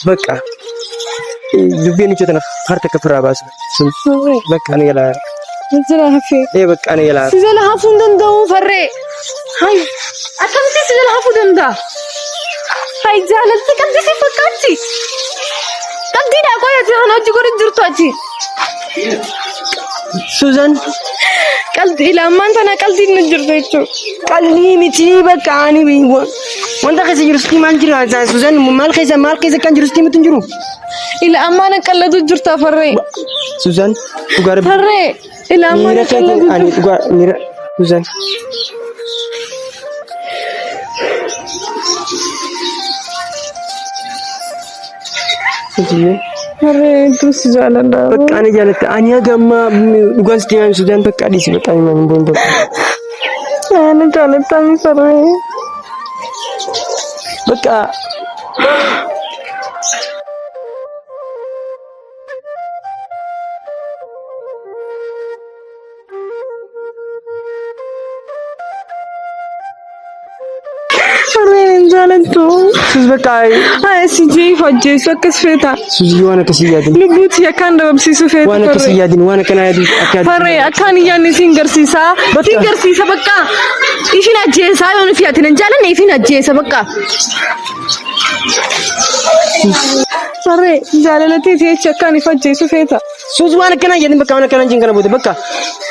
بقى دبيني جدا خرتك في الراباس بقى أنا يلا نزلها في إيه بقى أنا يلا سيزلها فندن دو فري هاي أكمل سيزلها فندن دا هاي جالت كم تسي فكرتي كم دي دا قوي أنا أجي قريب جرتواتي سوزان قلبي لما أنت أنا قلبي نجرتو قلبي متي بقى أنا بيوان وأنت خسي جرستي ما نجرا سوزان مال خيزة كان جرستي متنجرو إلى أمانة قلدو جرتا فري سوزان تقارب فري إلى أمانة قلدو أنا تقارب نيرا سوزان فري دوس جالنا بقى أنا جالت أنا جمّا قصدي عن سودان بقى دي سبت أنا من بندق أنا جالت تامي فري بقى فري جالتو سوز بقى هاي سيجي فجي سوكس فيتا سوزي وانا كسيادين لبوتي أكان دو بسيسو فيتا وانا كسيادين وانا كنا يدي أكاد فري أكان يعني سينجر سيسا بقى إيشنا جيسا يون فياتنا جالنا إيشنا جيسا بقى فري جالتي تي تشكاني فجي سوفيتا سوز وانا كنا يدي بقى وانا كنا جين كنا بود بقى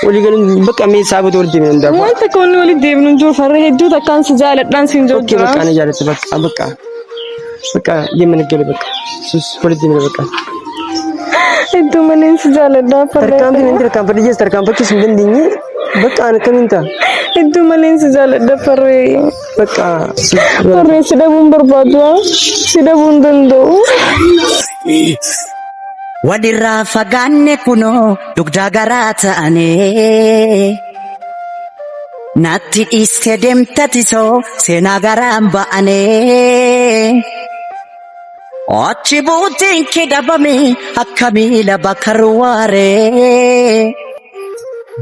ولي قال بقى مي سابو دور دي من ده وانت كون ولي دي من جو فري هدو تكان سجالت دانسين جو اوكي بقى انا جالت بقى يمن قال بقى سوز ولي دي من بقى هدو منين سجالت دا فري تركام فريجس تركام بقى سندن ديني بقى انا كمنتا هدو منين سجالت دا فري بقى فري سيدا بون بربادوا سيدا بون دندو Wadirraa fagaanne kunoo dugda garaa ta'anii natti dhiiste deemtatisoo seenaa garaan ba'anii achi buutiin kee dhabame akka miila bakka ruwaaree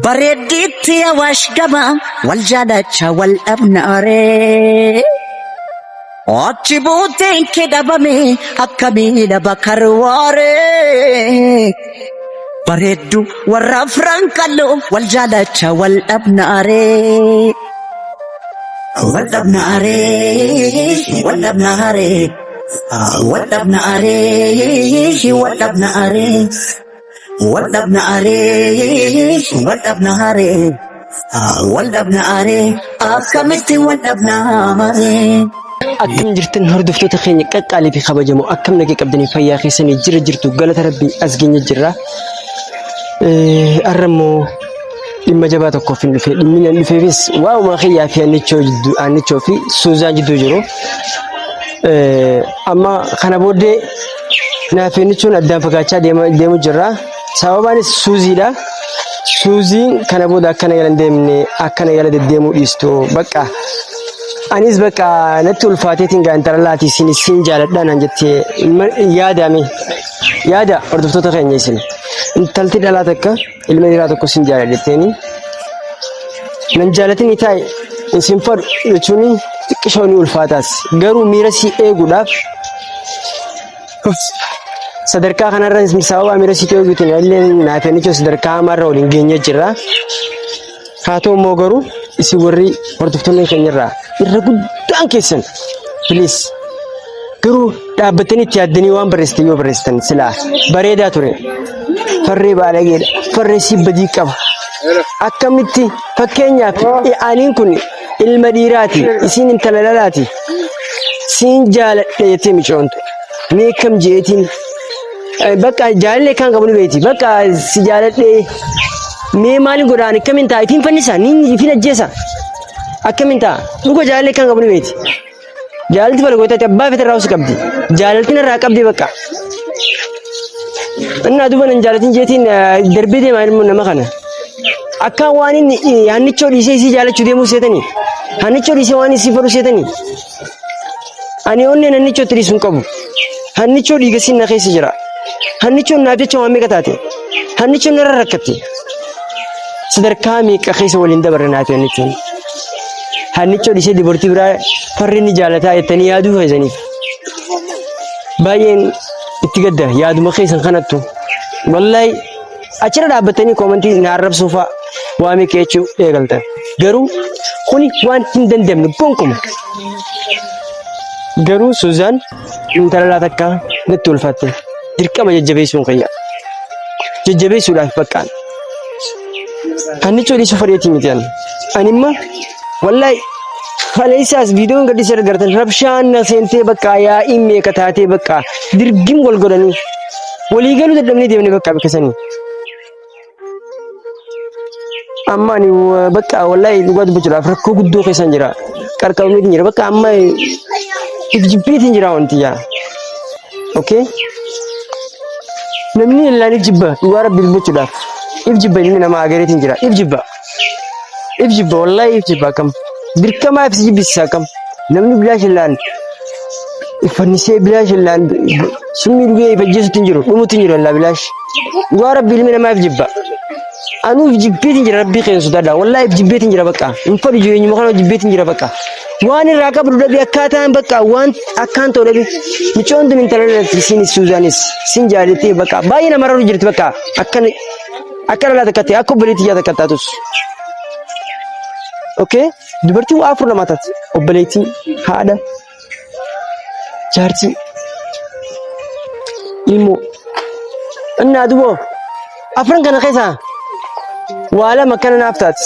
bareeddiitti awaash gama wal jaalacha wal dhabnaaree. achi buutiin kee dhabame akka miila bakka ruwaaree bareeddu warra afran qal'oo wal jaalacha wal dhabnaaree wal dhabnaaree wal dhabnaaree wal dhabnaaree wal dhabnaaree wal dhabnaaree wal dhabnaaree wal dhabnaaree akkamitti wal dhabnaaree. أكم جرتن هردفتو تخيني قالي في خبجمو أكم نجي قبدني فيا خيسني جرتو قالت ربي أزجين الجرة أرمو لما جباتو كوفين لفي من اللفيفيس واو ما خيا في أنيتشو في سوزان جدو جرو أما خنا بودي نافينيتشون أدام فكاتشا ديمو جرة سبباني سوزي لا سوزي خنا بودا كنا يلان ديمني أكنا يلان ديمو إستو بكا أنيس بقى نتول فاتتين كان ترى لا تيسين السنجالة دانا جتة يادا مي يادا أردفتو تخين يسين انتلتي دلاتك المديراتك سنجالة دتيني ننجالتني تاي انسنفر يتوني تكشوني الفاتاس غرو ميرسي ايغوداف صدركا خنا رنس مساوا ميرسي ايغوتين اللي نافنيچو صدركا مارو لينجينيا جرا خاتو موغرو isi warri hordoftoonni keenyarraa irra guddaan keessan please garuu dhaabbatanii itti yaaddanii waan barreessitan yoo barreessitan silaa bareedaa ture farree baalageedha farree si badii qaba akkamitti fakkeenyaaf aniin kun ilma dhiiraati isiin intala dhalaati siin jaaladha jettee micoontu mee kam jeetiin bakka jaalallee kan qabu ni beeti bakka si jaaladhee mee maali godhaan akkamiin ta'a ifiin fannisaa ni ifiin ajjeesa akkamiin ta'a dhuga jaalallee kan qabu ni beeti jaalalti falgootatti abbaa fete irraa usi qabdi jaalaltiin irraa qabdi bakka innaa duba nan jaalatin jeetiin darbee deemaa ilmoo nama kana akkaan waan inni hannichoo dhiisee isii jaalachuu deemuu seetanii hannichoo dhiisee waan isii fadhu seetanii ani onneen hannichoo itti dhiisuun qabu hannichoo dhiigasiin na keessa jira hannichoon naaf jecha waan meeqa taate hannichoon narra rakkatte sadarkaa meeqa keessa waliin dabarre naaf hannichoon hannichoo dhiisee dubartii biraa farri inni jaalataa jettanii yaaduu fayyadaniif baay'een itti gadda yaaduma keessan kanattu wallahi achira dhaabbatanii koomentii na arrabsuufa waamee keechuu eegaltan garuu kuni waan hin dandamne gonkumaa garuu Suuzaan intala takka natti ulfaatte dirqama jajjabeessuun kiyya jajjabeessuudhaaf baqqaan hannichoo dhiisuu fadheetii miti animma wallahi Kaleessas viidiyoon gadi isa argartan rabshaan na seentee bakka yaa'iin meeqa taatee bakka dirgim wal godhanii walii galuu dadhabnee deemnee bakka bikkisanii amma ani bakka wallahi dhugaa dubbachuudhaaf rakkoo guddoo keessan jira qarqaruutiin jira bakka amma ifjibbiitiin jira wanti yaa okay namni illaan ifjibba dhugaa rabbi dubbachuudhaaf ifjibba inni nama agareetiin jira ifjibba wallahi ifjibba kam dirqama ifsi jibbisa kam namni bilaashilaan ifannisee bilaashilaan summi dhugee ifajjeesuutiin jiru dhumuutiin jiru allaa bilaash dhugaa rabbi ilmi namaa ifjibba anu ifjibbeetiin jira rabbii qeensu dadhaa wallahi ifjibbeetiin jira bakka hin fadhu jireenyuma kana ifjibbeetiin jira bakka waan irraa qabdu dhabii akkaataan bakka waan akkaan ta'u dhabii micoon tun intalarratti siin Suuzaanis siin jaalattee bakka baay'ee nama rarru jirti bakka akka dhalaa takkatti akka obboleettii yaa takkataatus okay dubartii waa afur lama taate obboleettii haadha jaartii ilmoo innaa duboo afran kana keessaa waa lama akkana naaf taate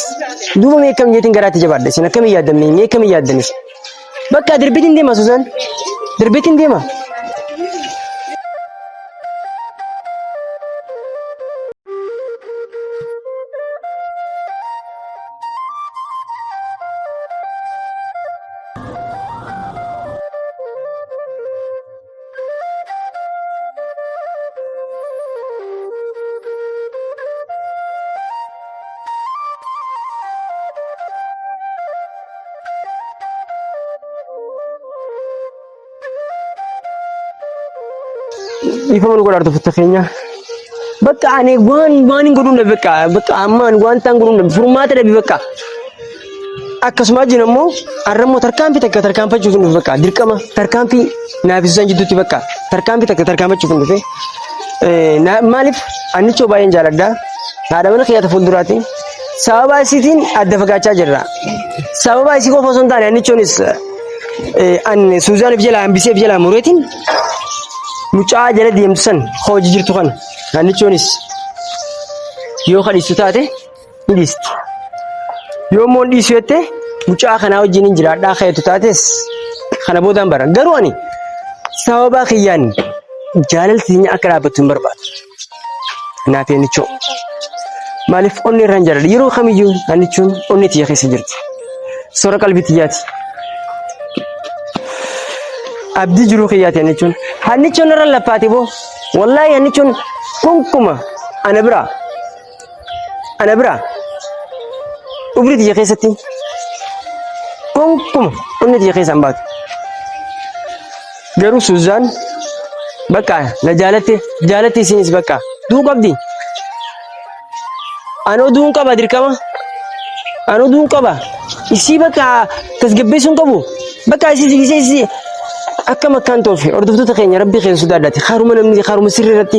duuba mee akkam jeetiin garaatti jabaadha isin akkamiin yaaddamne mee akkamiin yaaddanis bakka darbeetiin deema Suuzaan darbeetiin deema ifaman godhaartu futta keenya bakka ani waan hin godhuun dhabe bakka ammaan waan ta'an godhuun dhabe furmaata dhabe bakka akkasuma jiin ammoo arrammoo tarkaanfii takka tarkaanfachuuf hin dhufe bakka dirqama tarkaanfii naafisaan jidduutti bakka tarkaanfii takka tarkaanfachuuf hin dhufe maaliif annichoo baay'een jaaladha haadha mana kiyyaata fuulduraati sababa isiitiin adda fagaachaa jirra sababa isii qofa osoo hin taane annichoonis Suuzaaniif jala hambiseef jala mureetiin mucaa jala deemtu san hojii jirtu kan annichoonis yoo kadhiistu taate ni dhiisti yoo immoo dhiisu jette mucaa kanaa wajjin hin jiraadhaa kayetu taates kana boodaan bara garuu ani sababa kiyyaan jaalaltiin akka dhaabbattu hin barbaadu naaf annichoo maaliif onni irraan jaaladha yeroo kamiyyuu annichoon onni tiyya keessa jirti soora qalbii tiyyaati abdii jiruu kiyyaati annichoon annichoon irra lappaati boo wallahi annichoon kunkuma ana bira ubri tiyya keessatti kunkuma onni tiyya keessa hin baatu garuu Suuzaan bakka na jaalatte isinis bakka duu qabdi anoo duun qaba dirqama anoo duun qaba isii bakka tasgabbeessuun qabu bakka isii akka makkaan toofe hordoftoota keenya rabbii keenya sodaadhaati haruma namni haruma sirrii irratti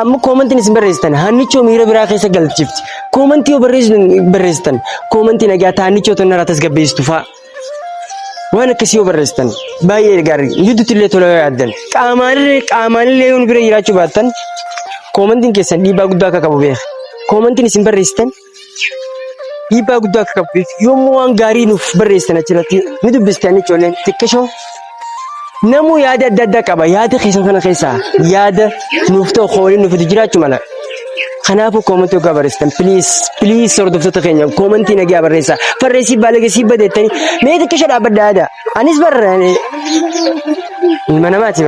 amma koomantiin isin barreessitan hannichoo miira biraa keessa galchifti koomantii yoo barreessitan koomantii nagaa taannichoo tonnarraa tasgabbeessitu fa'a waan akkasii yoo barreessitan baay'ee gaarii jidduutti illee tola yoo yaaddan qaamaanillee yoo bira jiraachuu baattan koomantiin keessan dhiibbaa guddaa akka qabu beeka koomantiin isin barreessitan dhiibbaa guddaa akka qabu beeka yommuu waan gaarii nuuf barreessitan achirratti ni dubbiste hannichoolleen xiqqashoo namuu yaada adda addaa qaba yaada keessan kana keessaa yaada nuuf ta'u hoolii nuuf jiraachuu mala kanaafuu koomantii yoo barreessitan piliis hordoftoota keenya koomantii nagaa barreessaa barreessii baalagesii badeettanii mee xiqqashoo dhaabbadda yaada anis ilma namaati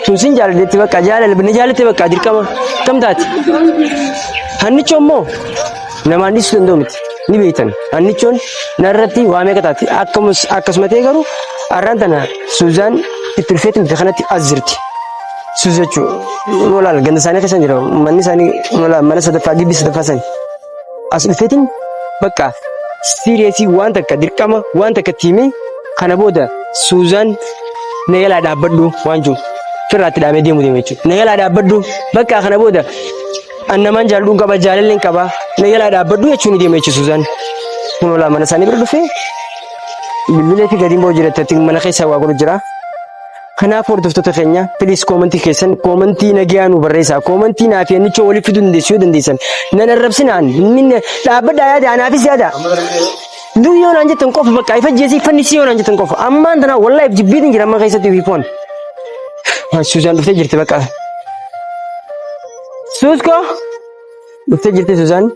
tunsin jaaladheetti bakka ni jaalatte bakka dirqama kam taati hannichoo immoo namaan dhiisuu danda'u miti ni beektan hannichoon narratti waa meeqa taati akkasuma ta'e garuu arraan tana Suuzaan itti ulfeetti nuti kanatti as jirti Suuz jechuun walaal ganda isaanii keessa jira manni isaanii mana sadaffaa gibbii sadaffaa sani as ulfeetiin bakka siiriyeesii waan takka dirqama waan takka tiimee kana booda Suuzaan na yala dhaabbadhu waan jiru firraatti dhaabee deemu jechuudha. Na yala dhaabbadhu bakka kana booda annamaan jaalluun qaba jaalalleen qaba na yala dhaabbadhu jechuun ni deema jechuudha Suzaan. Kun olaa mana isaanii bira dhufee bilbilee fi gadiin ba'u jiraatti mana keessa waa godhu jira. Kanaaf hordoftoota keenya please koomentii keessan koomentii nagaa nu barreessaa koomentii naaf yennichoo waliif fiduu dandeessan nan arrabsinaan minne dhaabbadhaa yaada anaafis yaada duri yoo naan jettan qofa bakka ifa jeesii fannisi yoo naan jettan qofa ammaan tana wallahi jibbiitiin jira amma keessatti wiipoon Suzaan dhuftee jirti bakka Suusko dhuftee jirti Suzaan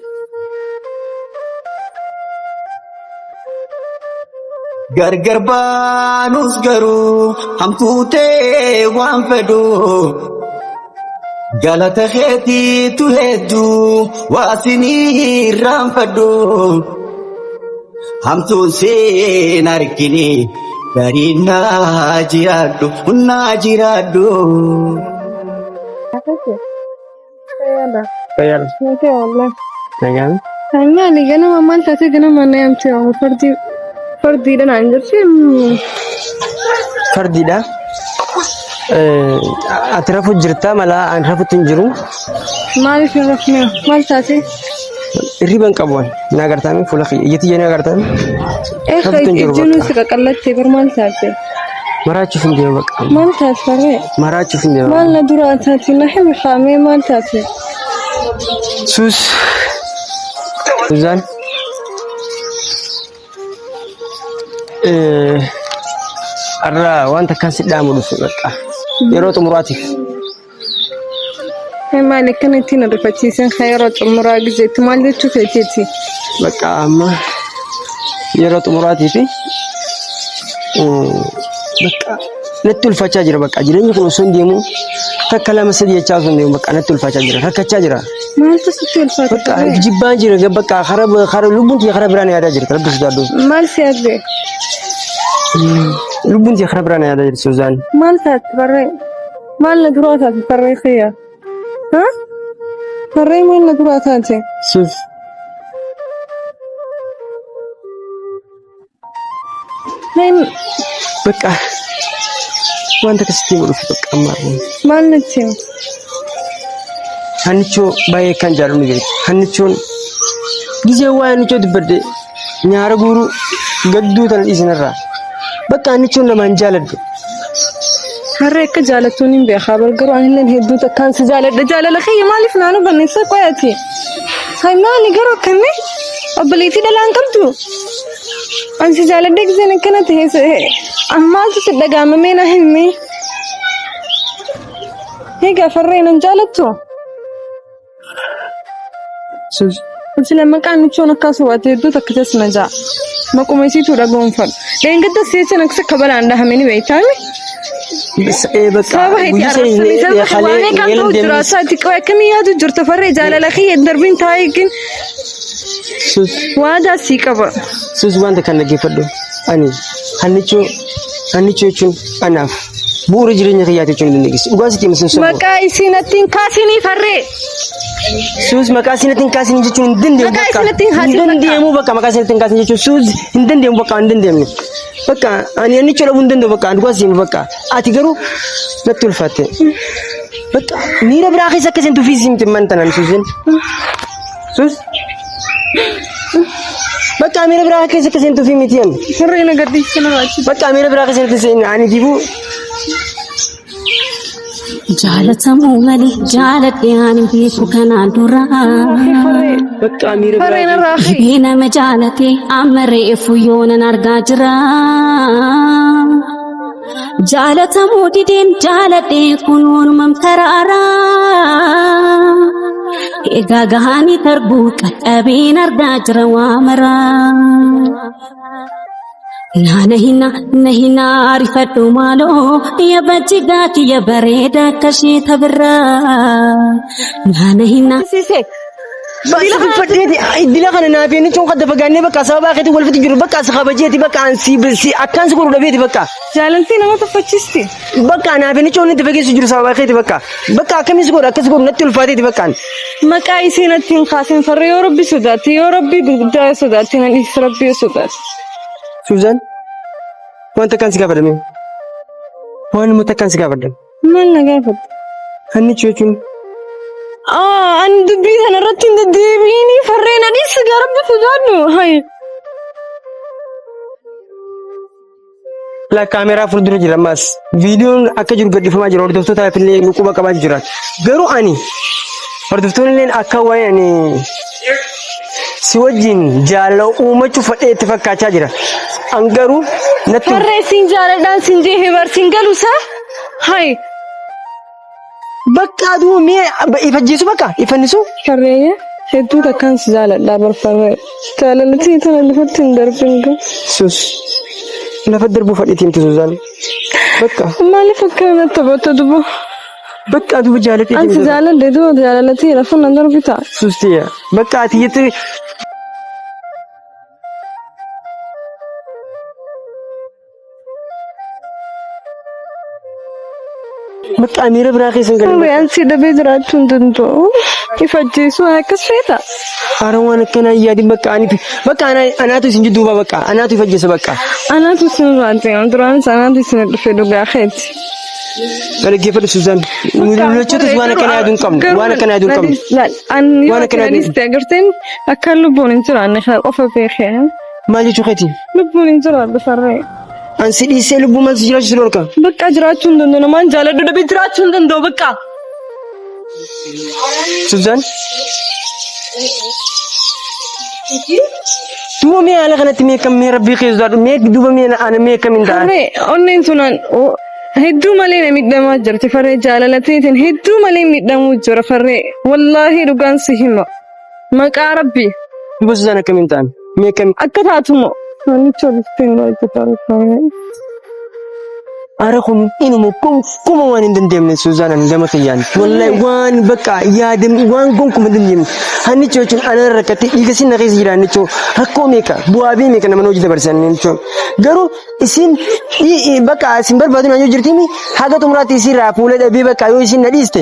gargar baanus garuu hamtuutee waan fedhu galata keetiitu hedduu waasinii raanfadhu hamtuun seen argine garii naa jiraadhu. Tanya ni ganama maal taate ganama na yamte waamu fardiidha naan jirti. Fardiidha. Ati rafu jirta mala an rafutti hin jiru. Maaliif hin rafne maal taate? Riban qabuun na agartaan fuula iyyatti na agartaan. Ejjinu si qaqallattee bar maal taate? Maraachuuf hin deemu bakka. Maal taate farree? Maraachuuf hin deemu. Maal na dura taate na himi qaamee maal taate? Suzaan. Arra wanta kan si dhaamu dhufe bakka. Yeroo xumuraatiif. Maal akkanatti na rifachiisan yeroo xumuraa gizeetti maal jechuu feeteeti? Bakka amma yeroo xumuraatiif bakka natti ulfachaa jira bakka jireenyi kun osoo hin deemu takka lama sadii jechaa osoo hin deemu bakka natti ulfachaa jira rakkachaa jira. Maaltu sitti ulfaata? Bakka jibbaan jira bakka kara lubbuun tiyya kara biraan yaadaa jirta rabbi sodaadhu. Maal si yaadde? Lubbuun tiyya kara biraan yaadaa jirti Suzaan. Maal taate farree? Maal na duraa taate farree kiyya? Farree maal na duraa taate? Sus. Bakka wanta akkasitti godhuuf bakka ammaa. Maal natti? Hannichoo baay'ee kan jaallu beektu. Hannichoon gisee waa hannichoo dubbadde nyaara guuru gadduu tana dhiisinarraa. Bakka hannichoon namaan jaaladhu. Harree akka jaalattuun hin beekaa garuu anillee hedduu takkaan si jaaladha jaalala kiyya maaliif naannoo banneessa qoyati? Hay maali garuu akkanni obboleettii dhalaan qabdu? An si jaaladha giseen akkana ta'e maaltu si dhagaamamee na himmi? Egaa farree nan jaalattu? Sila maqaan nichoon akkas waate hedduu takka teessuma ja'a. Maquma isiitu dhagoonfadhu. Dheengadda seessan akka kabalaan dhahamanii beektaami? Sababa heetii arrabsanii sababa waamee kan ta'u jiraasaati qabu akkamii yaadu jirtu farree jaalala kiyya darbiin taa'ee gin waadaa sii qaba. Sus wanta kan dhaggeeffadhu ani hannichoo jechuun anaaf bu'uura jireenya kiyyaati jechuun dandeessu. Dhugaa sitti himsin sun. Maqaa isiinattiin kaasinii farree. Sus maqaa isiinattiin kaasinii jechuun hin dandeemu bakka. Maqaa isiinattiin kaasinii bakka. Hin dandeemu bakka maqaa isiinattiin kaasinii jechuun sus hin dandeemu bakka hin dandeemne. Bakka ani hannichoo dhabuu hin danda'u bakka dhugaa sitti bakka ati garuu natti ulfaatte. Bakka miira biraa keessa akka isin tufiisi miti mantanaan susin. Sus. Bakka miira biraa keessa akka isin tufii miti yan. Farree na gaddiisa nama achi. Bakka miira biraa keessa akka isin ani dibuu. Jaalatamuu malee jaaladhee ani beeku kanaan dura. Bakka miira biraa. Dhibee nama jaalatee amma reefu yoonan argaa jira. Jaalatamuu dideen jaaladhee kun waanumam karaara. Egaa gahaanii tarbuu qaqqabeen argaa jira waa maraa. Na hina arifadhu maaloo ya bajigaa kiyya bareeda akkashee tabirraa. Na hina. Iddila kana naaf inni cuun kadda fagaannee bakka sababa keetii wal fiti jiru bakka as kabajeeti bakka ansi akkaan si godhu dhabeeti bakka. Jaalaltii nama tuffachiisti. Bakka naaf inni cuun itti fageessu jiru sababa keetii bakka akkamii si godhu akkas godhu natti ulfaateeti bakkaan. Maqaa isiinattiin kaasin farree yoo rabbi sodaatti yoo rabbi guddaa sodaatti nan dhiis rabbi sodaatti. Suzaan wanta kan si gaafadhame waan mutakkan si gaafadhan. Maal na gaafadha? Hannichi jechuun Ani dubbii kana irratti hin deddeebiini farreen adiis garabbi sodaadhu. Hayi. la kaameraa fuuldura jira ammas viidiyoon akka jiru gadhiifamaa jira hordoftootaaf illee quba qabaa jira. Garuu ani hordoftoonni illee akka waa'ee ani si wajjin jaalala uumachuu fadhee itti fakkaachaa jira. An garuu natti Farree siin jaaladhaan siin jee barsiin galuusaa. Hayi. bakka aduu mee ifajjeesu bakka ifannisu Farree hedduu takkaan si jaaladhaa barfarree. Jaalalatii tana lafatti hin darbin gaa. sus lafa darbuu fadhiitii miti Suzaan bakka Maaliif akkanatti taphatta duba? bakka aduu jaalatee Ansi jaaladhe duba jaalalatii lafa nan darbita. sustiya bakka ati yetti bakka amiira biraa keessa hin Farree galle ansi dhabee jiraachuu hin danda'u. Ifajjeesuu akkas feeta. haara waan akkanaa yaadi bakka anaatu isin jidduuba bakka anaatu ifajjeessa bakka Anaatu isin raatee duraanis anaatu isin dhufee dhugaa keeti. dhaggeeffadhu Suzaan lolchootas waan akkanaa yaaduu hin qabnu waan akkanaa yaaduu hin qabnu Waan akkanaa Ani agarteen akka lubbuun hin jiraanne kana qofa beekee. maal jechuu keeti Lubbuun hin jiraadhu farree. ansi dhiisee lubbuu maal si jiraachisuu dhorka Bakka jiraachuu hin danda'u namaan jaaladhu dhabee jiraachuu hin danda'u bakka. Suzaan duuba mee haala kanatti mee kam mee rabbii keessa daadhu mee duuba mee ana mee kamiin ta'a Farree onneen sunaan hedduu malee na miidhamaa jirti farree jaalalateetiin hedduu malee miidhamuu jira farree. Wallaahi dhugaan si hima. Maqaa rabbii duuba Suzaan akkamiin ta'an mee kamiin akka taatumoo. Namicha olittiin hojjetaa Ara kun inuma kuma waan hin dandeenye Suzaan ani gama kiyyaan wallahi waan bakka yaadam waan gonkumaa hin dandeenye hannichi jechuun ana rakkate dhiiga sin naqees jira hannichi rakkoo meeqa bu'aa fi meeqa nama hojii dabarsan jechuun garuu isin bakka isin barbaadu na jirtimi haga xumuraatti isin raafuula dhabee bakka yoo isin na dhiiste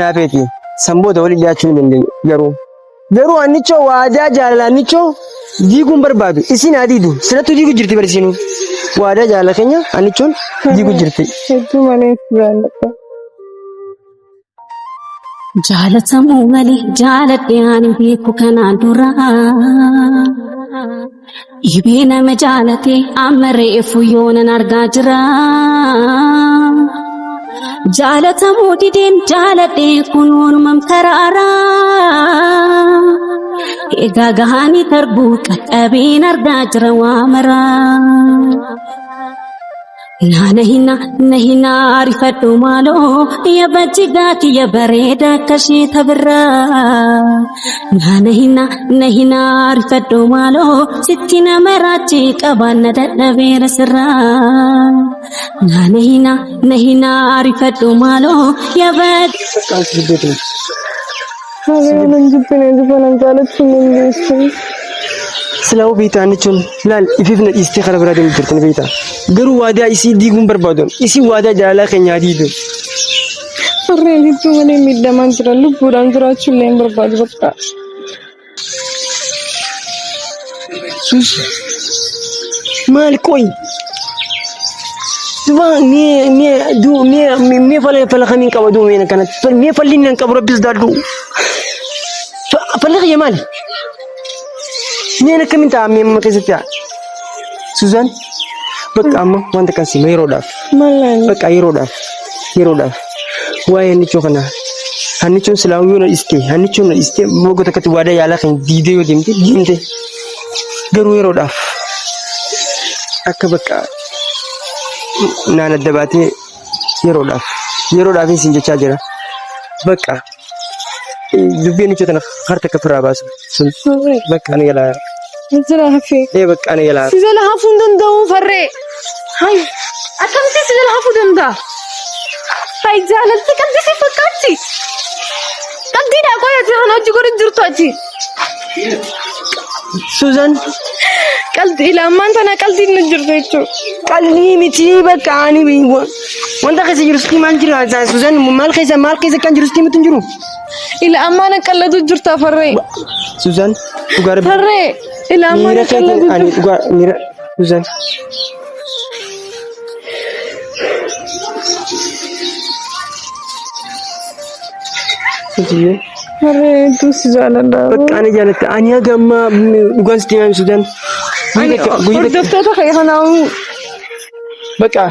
naafeeti sanboota walii dhiyaachuu hin dandeenye garuu hannichi waadaa jaalala hannichi diiguun barbaadu isin haa diidu sinattu diigu jirti barsiinu waadaa jaalala keenya hannichuun diigu jirti. hedduu malee jaalladha. jaalatamuu malee jaaladhe ani beeku kanaan dura dhibee nama jaalate amma reefu yoonan argaa jira jaalatamuu dideen jaaladhe kunuunumam karaara egaa gahaanii tarbuu qaqqabeen argaa jira waa maraa. Nahina arifadhu maaloo ya bajigaati ya bareeda akkashee tabirraa. Nahina arifadhu maaloo sitti nama raachi qabaanna dadhabeera sirraa. Nahina arifadhu maaloo ya bajigaati. Haala nan jibbine dubanan jaalachuu hin dandeessu. Silaa beektaa hannichuun laal ifiif na dhiistee karaa biraa deemu jirti ni beektaa garuu waadaa isii diiguun barbaadu isii waadaa jaalalaa keenyaa diidu. Farreen hedduu malee miidhamaa jira lubbuudhaan jiraachuu illee hin barbaadu bakka. Sus maal qoy duba mee fala kamiin qaba duba mee kanatti mee falli nan qabu rabbis daaddu falli kiyya maali. Neen akkamiin ta'a mee amma keessatti haa Suzaan bakka amma wanta akkasii yeroodhaaf bakka yeroodhaaf waa'ee hannichoo kana hannichoon silaayyuu na dhiistee boga takkatti waadaa yaalaa kan diidee yoo deemte garuu yeroodhaaf akka bakka naan adda baatee yeroodhaaf isin jechaa jira bakka dubbii hannichoo tana harta akka firaa baasu sun bakka ani galaa. Jira hafee. Bakka ani galaa. Si jala hafuu hin danda'u farree. Hayi akkamitti si jala hafuu danda'a? Hayi jaalatti qalbisee fakkaatti. Qalbiidhaa qoyate kan hojii godhu jirtu achi. Suzaan. Qalbii ilaamaan tana qalbiin nu jirtu jechuudha. Qalbii miti bakka ani wanta keessa jiru sitti maal jira Suzaan maal keessa kan jiru sitti miti hin jiru. Ilaamaan qallatu jirta farree. Suzaan dhugaa rabbi. Farree ilaamaan qallatu ani dhugaa Suzaan. Suusiyyee. Bareedu si jaaladha. Bakka ani jaalladha. Ani haga ammaa dhugaan sitti himaa Suzaan. Hordoftoota kanaa'u. Bakka.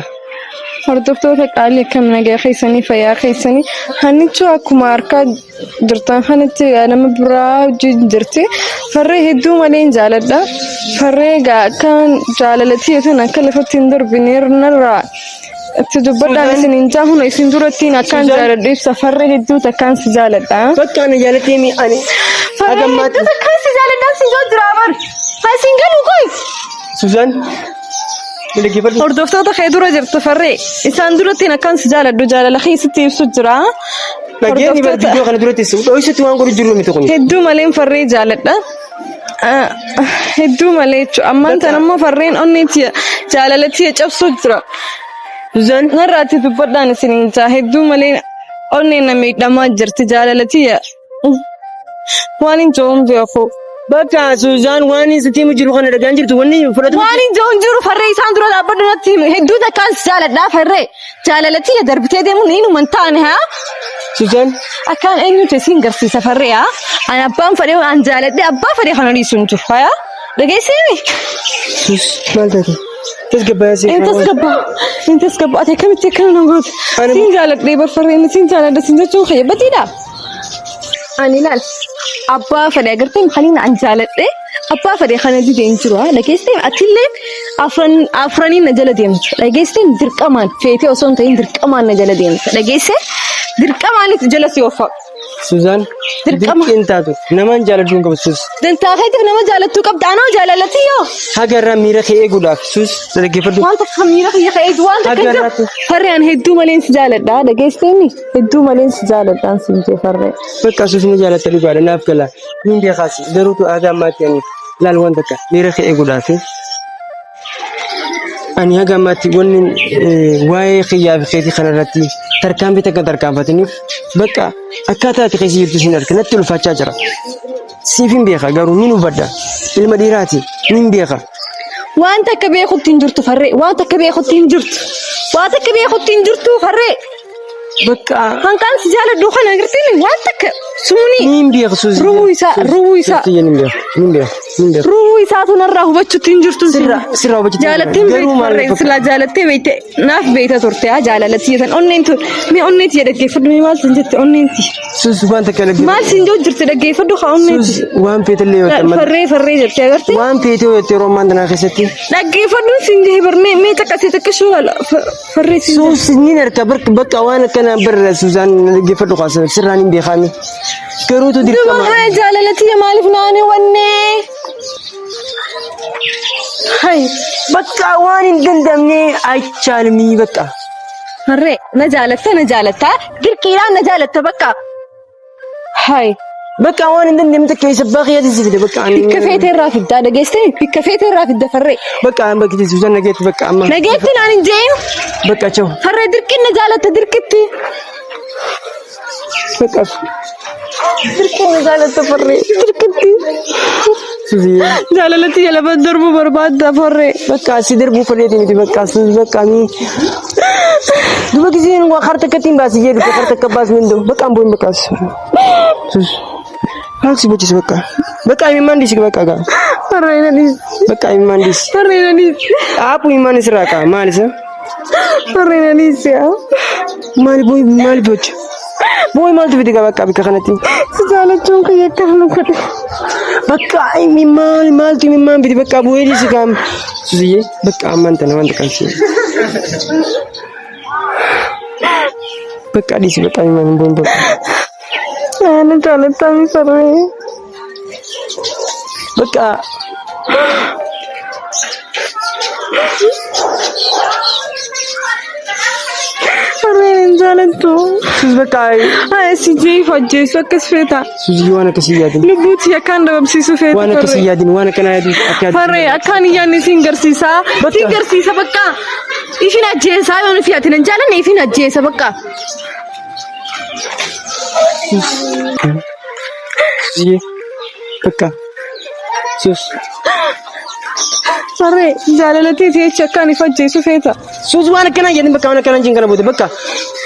Hordoftoota qaalii akkam nagaa keessanii fayyaa keessanii hannichuu akkuma harkaa jirtan kanatti nama biraa wajjin jirti. Farree hedduu malee jaaladha. Farree akkaan jaalalatii yookaan akka lafatti hin darbine irraa itti dubbadhaan isin hin jaahuna isin durattiin akkaan jaaladhu ibsa. Farree hedduu takkaan si jaaladha. Bakka ani jaalatee mi ani. Farree hedduu takkaan si jaaladhaan si joo jira abar. Isin galuu koy. Suzaan. Hordoftoota kee dura jirtu farree isaan durattiin akkaan si jaaladhu jaalala keessatti ibsu jira. Nageenyi viidiyoo kana duratti dho'isatti waan godhu jiru miti kun. Hedduu malee farree jaaladha. Hedduu malee jechuudha. Ammaan tan ammoo farreen onneetti jaalalatii cabsuu jira. Suzaan. Narraatti dubbadhaan isin jaa hedduu malee onneen na miidhamaa jirti jaalalatii waan hin jiruun beeku. Bakka Suzaan waan sitti jiru kana dhagaan jirtu wanni fudhatu. Waan hin jiru farree isaan dura dhaabbadhu natti hedduu takkaan si jaaladhaa farree jaalalatii darbitee deemuun hinuman taane haa. Suzaan. Akkaan eenyutu isin garsiisa farree haa. Ani abbaan fedhee waan jaaladhee abbaa fedhee kana dhiisu hin jiru haa. Dhageessanii. Sus maal taate? Tasgabbaa si. Intas gabbaa ati akkamitti akkana na goote? Sin jaaladhee barfarree sin jaaladha sin jechuun fayyabatiidha. Ani ilaal abbaa fedhee agartee kan an jaaladhee abbaa fedhee kana didee hin jiru haa. Dhageessanii atillee afraniin na jala deemtu. Dhageessanii dirqamaan feetee osoo hin ta'in dirqamaan na jala deemtu. Dhageessee dirqamaanitti jala si oofa. Suzaan. Dirqamaan taatu namaan jaaladhu hin qabu sus. Dantaakeetiif nama jaalattuu qabda anoo jaalalatii yoo. Haga irraa miira kee eeguudhaaf sus dhaggeeffadhu. Wanta akka miira kee eegu wanta akka farree ani hedduu malee si jaaladha dhageessanii hedduu malee si jaaladhaan si jee farree. Bakka sus ni jaalatta dhugaadha naaf gala. Niin beekaas garuutu haga ammaatti ani laal wanta akka miira kee eeguudhaaf. Ani haga ammaatti wanni waa'ee xiyyaa fi keetii kanarratti tarkaanfii takka tarkaanfataniif bakka akkaataa ati keessa jirtu sin arga natti ulfaachaa jira. Siif hin beeka garuu ni hubadha ilma dhiiraati ni beeka. Waan takka beekutti hin jirtu farree waan takka beekutti hin jirtu waan takka beekutti hin jirtu farree. Bakka hanqaan si jaaladhu kana agartee waan takka sumuni. Ni beeka suusi. Ruhuu isaa. Ni beeka. Ruhuu isaa tunarraa hubachuutti hin jirtu sirraa hubachuutti. Jaalattiin beektu farree silaa jaalattee beekte naaf beekta turte haa jaalalatii jedhan onneen tun mee onneetti jedha dhaggeeffadhu mee maal sin jette onneetti. Suusi waan takka dhaggeeffadhu. Maal sin joo jirti dhaggeeffadhu haa onneetti. Suusi waan feetallee yoo ta'an. Farree jettee agartee. Waan feetee yoo ta'e romaan tanaa keessatti. Dhaggeeffadhu sin jee barnee mee takka shuu farree sin. Suusi ni harka bakka waan akkana barra Suzaan dhaggeeffadhu qaasa sirraan hin beekame. Garuutu dirqama. Duuba jaalalatii maaliif naani wannee. Hai bakka waan hin dandamne achaalmii bakka. Harree na jaalatta dirqiidhaan na jaalatta bakka. Hai bakka waan hin dandamne keessa baaqiyati sifide bakka ani. Bikka feetee irraa fiddaa dhageessanii bikka feetee irraa fidda farree. Bakka an bakki Suzaan nageetti bakka amma. Nageetti naan hin jeeyin. Bakka chaw. Farree dirqiin na jaalatta dirqitti. Bakka. Dirqiin na jaalatta farree dirqitti. Jaalalatti jala darbu barbaadda farree. Bakka si darbu fadheeti miti bakka bakka ni. Duba kisiin waa harta katiin baasi jedhu harta kabbaas mindo bakka amboon bakkaas. Haal si bochis bakka. Bakka imimmaan disi bakka gaa. Farree na disi. Bakka imimmaan disi. Farree na disi. Aapu imimmaan isirraa kaa maal isa? Farree na disi haa. Maali bocha? Boy maaltu fide bakka bikka kanatti. Si jaalachuun kiyya akkana godhe. Bakka maaltu imimmaan fide bakka bu'ee disi kaam. Susiyyee bakka ammaan tana wanta qabsi. Bakka disi bakka imimmaan hin boon bakka. Ana jaalatami farree. Bakka. Farreen hin jaalattu. Sus bakka. Si jee fajjeessu akkas feeta. Susiyyee waan akkasii yaadin. Lubbuutti akkaan dababsiisu feeta. Waan akkasii yaadin waan akkana yaadin. Farree akkaan iyyaanni siin garsiisa. Siin garsiisa bakka. Ifin ajjeesaa yoo nufi ati nan jaalanne ifin ajjeesa bakka. Susiyyee bakka. Sus. Farree jaalalatii jecha akkaan if ajjeesu feeta. Sus waan akkana yaadin bakka waan akkana hin kana boote bakka.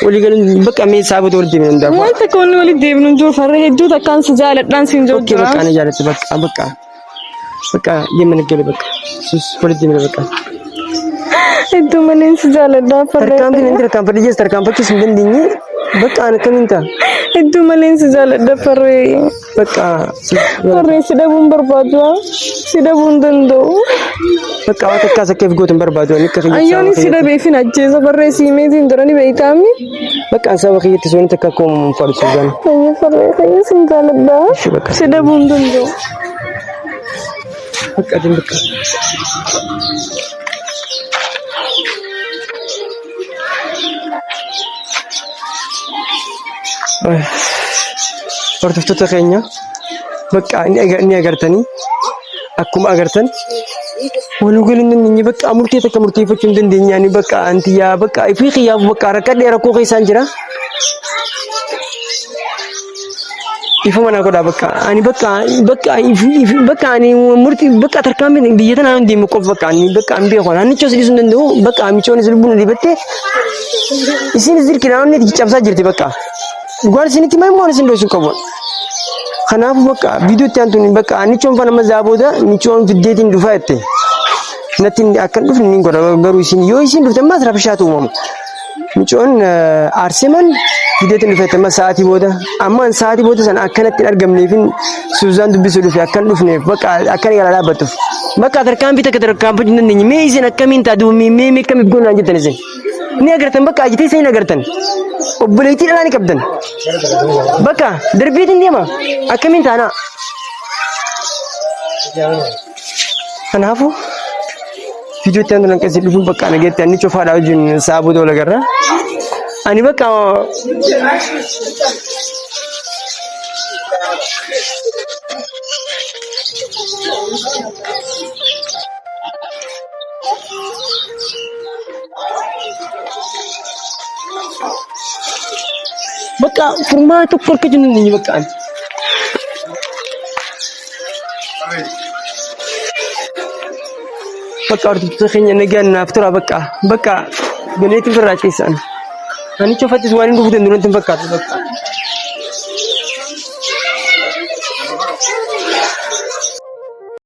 ولي قال بقى مي سابت ولدي من دافع ما تكون ولدي من جو فرح يدو تكان سجالة دانسين جو اوكي بقى انا جالس بقى يمن الجري بقى سوس ولدي من بقى يدو منين سجالة دا فرح تركام في عندك تركام في جيس تركام بقى سندن ديني بقى انا كم انت يدو منين سجالة دا فرح بقى فرح سيدا بون بربادوا سيدا بون دندو بقى وقت كاسة كيف قوتن بربادوا انك في أيوني سيدا بيفين أجهزة فرح سيمي زندراني بيتامي بقى انسى وقت تسوين تكاكم فرسوزان أيوة فرح خير سجالة دا سيدا بون دندو بقى دين بقى hordoftoota keenya bakka inni agartanii akkuma agartan waluugalin inni bakka murtee takka murteeffachuu hin dandeenyaani bakka antiyaa bakka ifii xiyyaaf bakka rakkadhee rakkoo keessaan jira ifa mana godha bakka ani bakka ani murtii bakka tarkaanfii biyya tanaa hundi muqof bakka ani bakka an beeku ani chos dhiisuu hin danda'u bakka amichoon isin buna dibatte isin zirkina onni cabsaa jirti bakka dhugaan isinitti maal moon isin dhoosuu qabu kanaaf bakka viidiyootti aantuun bakka anichoon fana mazaa booda nichoon fiddeetiin dhufaa jette natti akkan dhufne ni godha garuu isin yoo isin dhufte ammas rafishaatu uumamu nichoon aarseman fiddeetiin dhufaa jette ammas sa'aatii booda sana akkanatti hin argamneefin suuzaan dubbisuu dhufe akkan dhufneef bakka akkan yaalaa dhaabbattuuf bakka tarkaanfii takka tarkaanfachuu hin dandeenye mee isin akkamiin taatu mee akkamiif goonaan jettan isin ni agartan bakka ajitee isin agartan obboleettii dhalaa ni qabdan bakka darbeetiin deema akkamiin taana kanaafuu viidiyootti aantu lanqasii dhufuun bakka nageetti ani cofaadhaa wajjin saabuu ta'uu lagarra ani bakka bakka furmaata tokko harka jiru ni bakka hordoftoota keenya nagaan naaf tura bakka ganeetiin firraa keessaan ani cofattis waan hin dhufuutin durantiin fakkaatu bakka